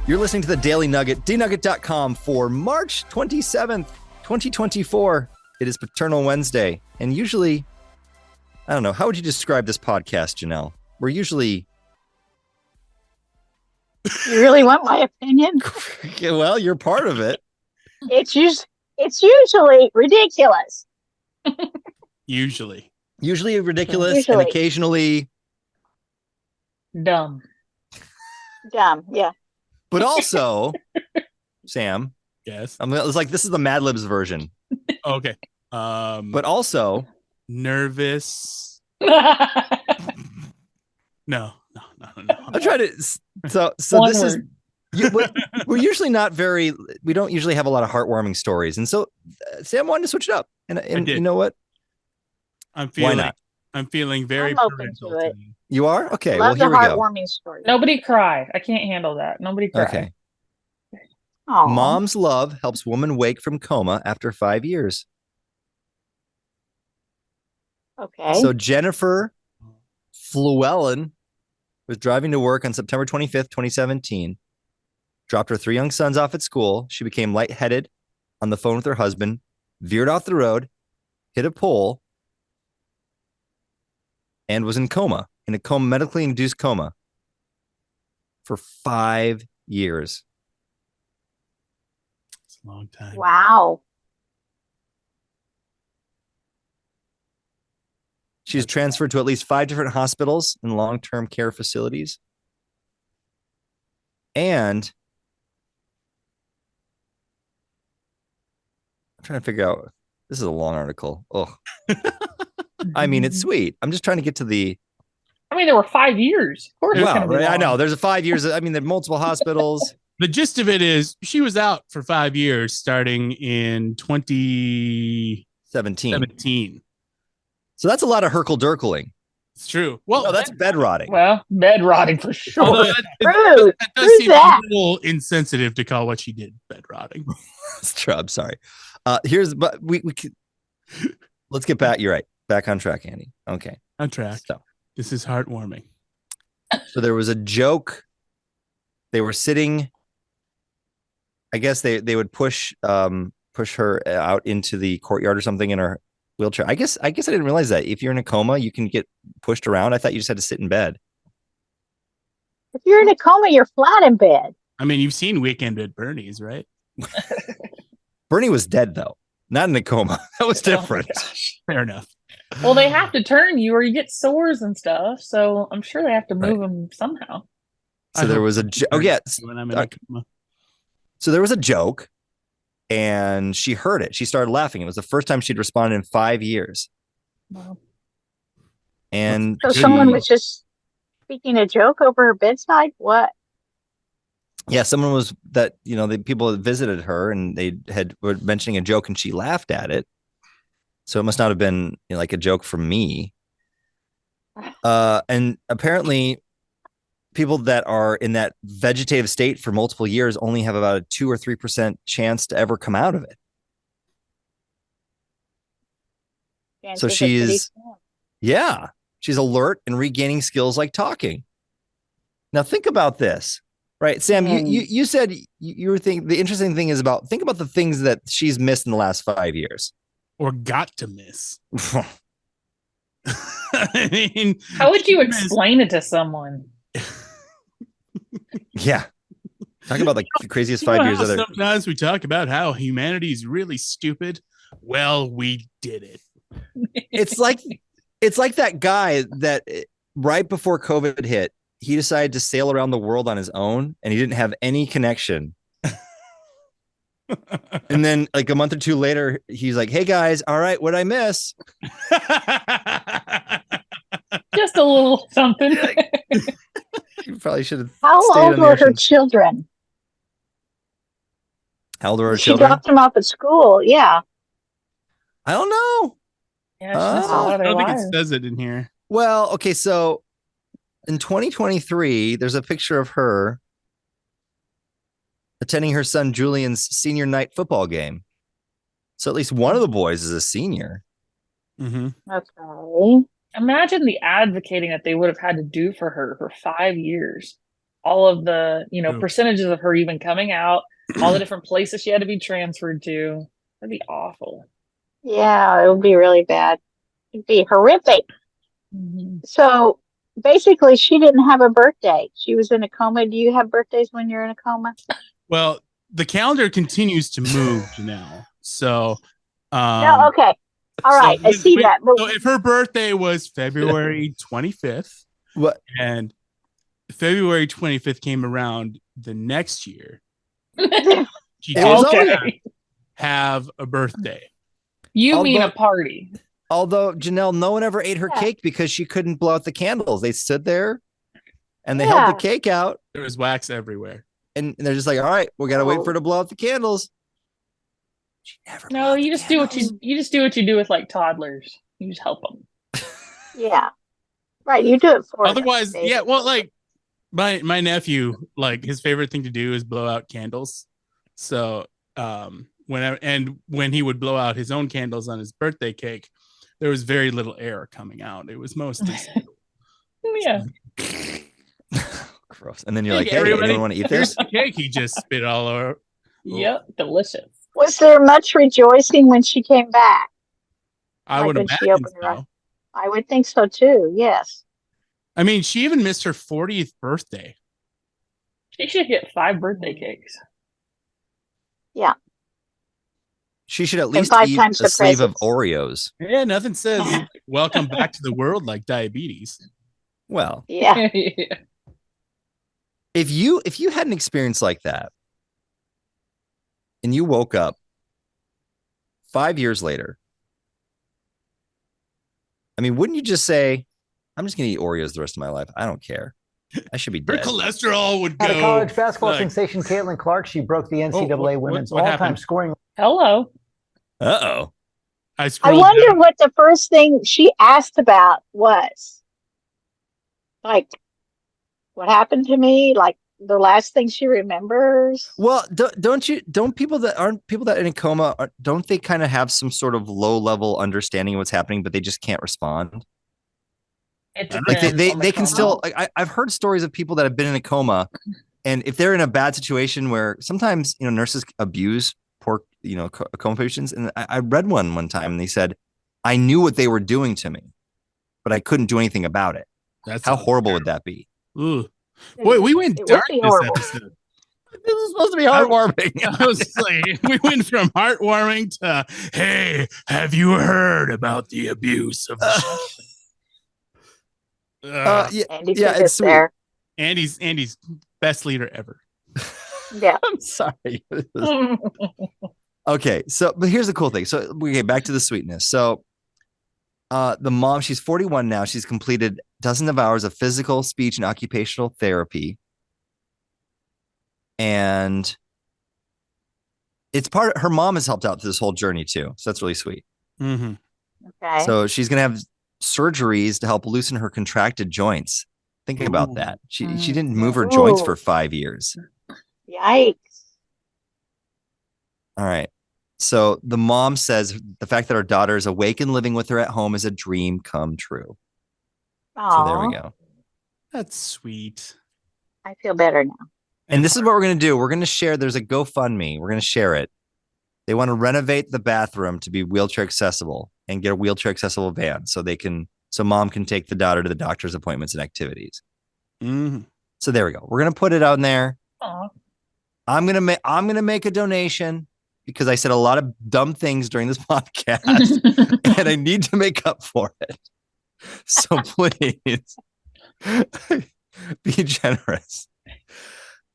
You're listening to the Daily Nugget, dnugget.com for March 27th, 2024. It is Paternal Wednesday. And usually, I don't know, how would you describe this podcast, Janelle? We're usually... You really want my opinion? Well, you're part of it. It's usually ridiculous. Usually ridiculous and occasionally... Dumb, yeah. But also, Sam. Yes. It's like, this is the Mad Libs version. Okay. But also... Nervous. No. I'm trying to... So this is... We're usually not very... We don't usually have a lot of heartwarming stories. And so Sam wanted to switch it up. And you know what? Why not? I'm feeling very parental today. You are? Okay. Love well, here the we go. heartwarming story. Nobody cry. I can't handle that. Nobody cry. Okay. Aww. Mom's love helps woman wake from coma after 5 years. Okay. So Jennifer Flewellen was driving to work on September 25th, 2017. Dropped her 3 young sons off at school. She became lightheaded on the phone with her husband, veered off the road, hit a pole, and was in a medically induced coma for 5 years. It's a long time. Wow. She's transferred to at least 5 different hospitals and long-term care facilities. And I'm trying to figure out, this is a long article. Oh, I mean, it's sweet. I'm just trying to get to the... I mean, there were 5 years. Of course, well, right, I know. There's a 5 years. I mean, there are multiple hospitals. The gist of it is she was out for 5 years starting in 2017. So that's a lot of herkle-durkling. It's true. Well, no, that's bed rotting. Well, bed rotting for sure. That does seem a little insensitive to call what she did bed rotting. That's true. I'm sorry. But we let's get back. You're right. Back on track, Andy. Okay. On track. So this is heartwarming. So there was a joke. They were sitting. I guess they would push her out into the courtyard or something in her wheelchair. I guess I didn't realize that if you're in a coma, you can get pushed around. I thought you just had to sit in bed. If you're in a coma, you're flat in bed. I mean, you've seen Weekend at Bernie's, right? Bernie was dead though, not in a coma. That was different. Oh, fair enough. Well, they have to turn you or you get sores and stuff. So I'm sure they have to move him somehow. So there was a joke. Oh, yes. When I'm in a coma. So there was a joke and she heard it. She started laughing. It was the first time she'd responded in 5 years. Wow. And so someone was just speaking a joke over her bedside. Yeah, someone was the people that visited her and were mentioning a joke and she laughed at it. So it must not have been like a joke from me. And apparently people that are in that vegetative state for multiple years only have about a 2 or 3% chance to ever come out of it. So she's alert and regaining skills like talking. Now think about this. Right, Sam, you said you were thinking the interesting thing is think about the things that she's missed in the last 5 years. Or got to miss. I mean, how would you explain it to someone? Yeah. Talk about the craziest 5 years ever. Sometimes we talk about how humanity is really stupid. Well, we did it. It's like that guy that right before COVID hit, he decided to sail around the world on his own and he didn't have any connection. And then like a month or two later, he's like, hey guys, all right, what'd I miss? Just a little something. You probably should have. How old were her children? How old were her She children? dropped them off at school. Yeah. I don't know. Yeah, I don't think it says it in here. Well, okay, so in 2023, there's a picture of her attending her son Julian's senior night football game. So at least one of the boys is a senior. Mm-hmm. Okay. Imagine the advocating that they would have had to do for her for 5 years. all of the, Ooh. percentages of her even coming out, all the different places she had to be transferred to. That'd be awful. Yeah, it would be really bad. It'd be horrific. Mhm. So basically, she didn't have a birthday. She was in a coma. Do you have birthdays when you're in a coma? Well, the calendar continues to move, Janelle. So, No, okay. All so right, I see that. But so if her birthday was February 25th What? and February 25th came around the next year, she It was did always- Okay. have a birthday. You mean Although- a party? Although Janelle, no one ever ate her Yeah. cake because she couldn't blow out the candles. They stood there and they held Yeah. the cake out, There was wax everywhere. and they're just like, "All right, we gotta wait for her to blow out the candles." She never. blew No, out you the just do what candles. you just do what you do with like toddlers. You just help them. yeah, right. You do it for them, Otherwise, David. yeah, well, like my nephew, like his favorite thing to do is blow out candles. So when he would blow out his own candles on his birthday cake, there was very little air coming out. It was mostly Yeah. Gross. And then you're like, Hey, "Hey, everybody, anyone want to eat here's this?" the cake he just spit all over. Yep. Delicious. Was there much rejoicing when she came back? I Like would when she imagine opened her eyes? so. I would think so too. Yes. I mean, she even missed her 40th birthday. She should get 5 birthday cakes. She should at least 5 eat times a the sleeve of presents. Oreos. Yeah, nothing says welcome back to the world like diabetes. Well, Yeah. if you had an experience like that, and you woke up 5 years later, I mean, wouldn't you just say, "I'm just gonna eat Oreos the rest of my life. I don't care. I should be Her dead." cholesterol would go. Out of college basketball like- sensation Caitlin Clark, she broke the NCAA women's what all-time happened? scoring. Hello. Uh-oh. I I scrolled wonder down. what the first thing she asked about was. Like, what happened to me? Like the last thing she remembers? Well, don't people that aren't people that are in a coma, don't they kind of have some sort of low level understanding of what's happening, but they just can't respond? It Like, Like depends on the they can coma. still, like, I've heard stories of people that have been in a coma, and if they're in a bad situation where sometimes, nurses abuse poor, coma patients. And I read one time and they said, "I knew what they were doing to me, but I couldn't do anything about it." That's How horrible would that be? Ooh. Boy, we went It would dark be this horrible. episode. This is supposed to be heartwarming. I was like, we went from heartwarming to, hey, have you heard about the abuse of the Yeah, Andy yeah, took it's us sweet. there. Andy's best leader ever. Yeah. I'm sorry. Okay, but here's the cool thing. So we get back to the sweetness. So the mom, she's 41 now. She's completed dozens of hours of physical, speech, and occupational therapy. And it's her mom has helped out through this whole journey too. So that's really sweet. Mm-hmm. Okay. So she's going to have surgeries to help loosen her contracted joints. Think about Ooh. that. She didn't move her joints for 5 years. Yikes. All right. So the mom says the fact that her daughter is awake and living with her at home is a dream come true. So there we Aw, go. That's sweet. I feel better now. And this is what we're going to do. We're going to share. There's a GoFundMe. We're going to share it. They want to renovate the bathroom to be wheelchair accessible and get a wheelchair accessible van so mom can take the daughter to the doctor's appointments and activities. Mm-hmm. So there we go. We're going to put it out there. Aw. I'm going to make a donation because I said a lot of dumb things during this podcast and I need to make up for it. So please be generous.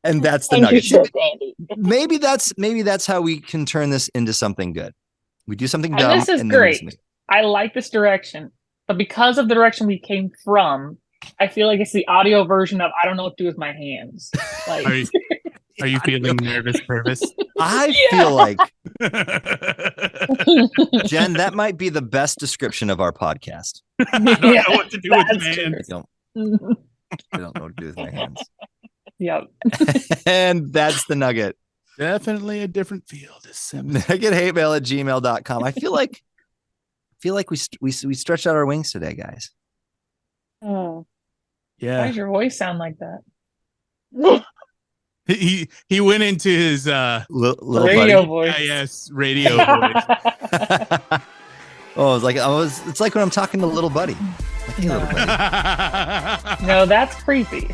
And that's the And you nugget. should, Andy. Maybe that's how we can turn this into something good. We do something And dumb. this is and then we just great. I like this direction, but because of the direction we came from, I feel like it's the audio version of I don't know what to do with my hands. Like, Are you feeling nervous, Purvis? I feel like, Jen, that might be the best description of our podcast. I don't know what to do with that's my true. hands. I don't know what to do with my hands. Yep. And that's the nugget. Definitely a different field. Nuggethatemail@gmail.com. I feel like we stretched out our wings today, guys. Oh, why Yeah. does your voice sound like that? He went into his Little Radio buddy. voice. yes radio voice. Oh, it's like when I'm talking to little buddy. Like, hey, little buddy. No, that's creepy.